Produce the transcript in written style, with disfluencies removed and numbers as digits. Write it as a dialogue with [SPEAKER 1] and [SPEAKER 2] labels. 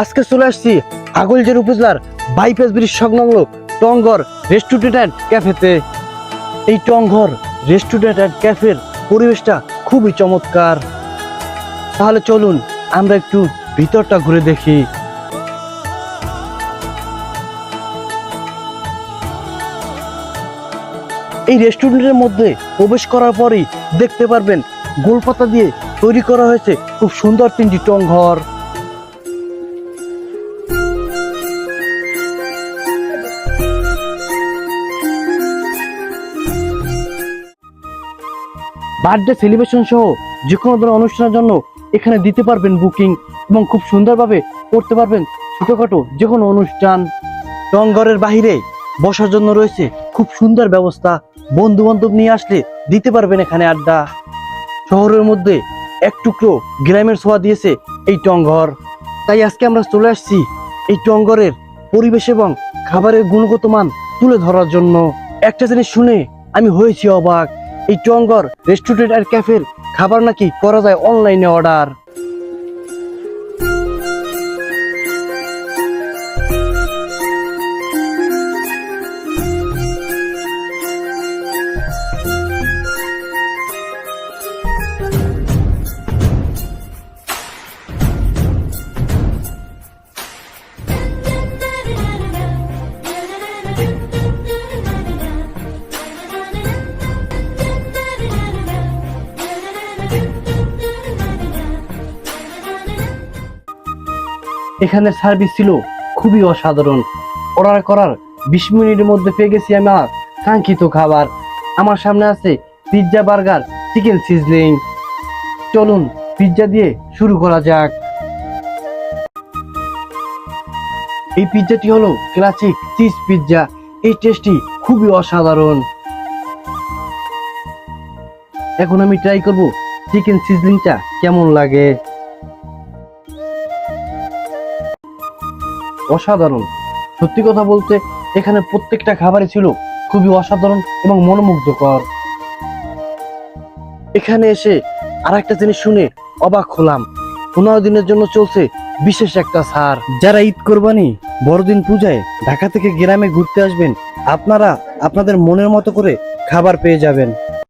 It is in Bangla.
[SPEAKER 1] আজকে চলে আসছি আগলঝাড়ি উপজেলার বাইপাস ব্রিজ সংলগ্ন টংঘর রেস্টুরেন্ট অ্যান্ড ক্যাফেতে। এই টংঘর রেস্টুরেন্ট অ্যান্ড ক্যাফের পরিবেশটা খুবই চমৎকার। তাহলে চলুন আমরা একটু ভিতরটা ঘুরে দেখি। এই রেস্টুরেন্টের মধ্যে প্রবেশ করার পরেই দেখতে পারবেন গোলপাতা দিয়ে তৈরি করা হয়েছে খুব সুন্দর তিনটি টংঘর। বার্থডে সেলিব্রেশন সহ যে কোনো ধরনের অনুষ্ঠানের জন্য এখানে দিতে পারবেন বুকিং এবং খুব সুন্দরভাবে করতে পারবেন ছোটখাটো যে কোনো অনুষ্ঠান। টংঘরের বাহিরে বসার জন্য রয়েছে খুব সুন্দর ব্যবস্থা। বন্ধু বান্ধব নিয়ে আসলে দিতে পারবেন এখানে আড্ডা। শহরের মধ্যে এক টুকরো গ্রামের ছোঁয়া দিয়েছে এই টংঘর। তাই আজকে আমরা চলে আসছি এই টংঘরের পরিবেশ এবং খাবারের গুণগত মান তুলে ধরার জন্য। একটা জিনিস শুনে আমি হয়েছি অবাক, এই টংঘর রেস্টুরেন্ট আর ক্যাফের খাবার নাকি করা যায় অনলাইনে অর্ডার। এখানে সার্ভিস ছিল খুবই অসাধারণ। অর্ডার করার 20 মিনিটের মধ্যে পেয়ে গেছি আমার কাঙ্ক্ষিত খাবার। আমার সামনে আছে পিৎজা, বার্গার, চিকেন সিজলিং। চলুন পিৎজা দিয়ে শুরু করা যাক। এই পিৎজাটি হলো ক্লাসিক চিজ পিৎজা। এই টেস্টটি খুবই অসাধারণ। এখন আমি ট্রাই করব চিকেন সিজলিংটা কেমন লাগে। অসাধারণ, সত্যি কথা বলতে এখানে প্রত্যেকটা খাবারই ছিল খুবই অসাধারণ এবং মনোমুগ্ধকর। এখানে এসে আর একটা জিনিস শুনে অবাক হলাম, 15 দিনের জন্য চলছে বিশেষ একটা ছাড়। যারা ঈদ কোরবানি বড়দিন পূজায় ঢাকা থেকে গ্রামে ঘুরতে আসবেন, আপনারা আপনাদের মনের মতো করে খাবার পেয়ে যাবেন।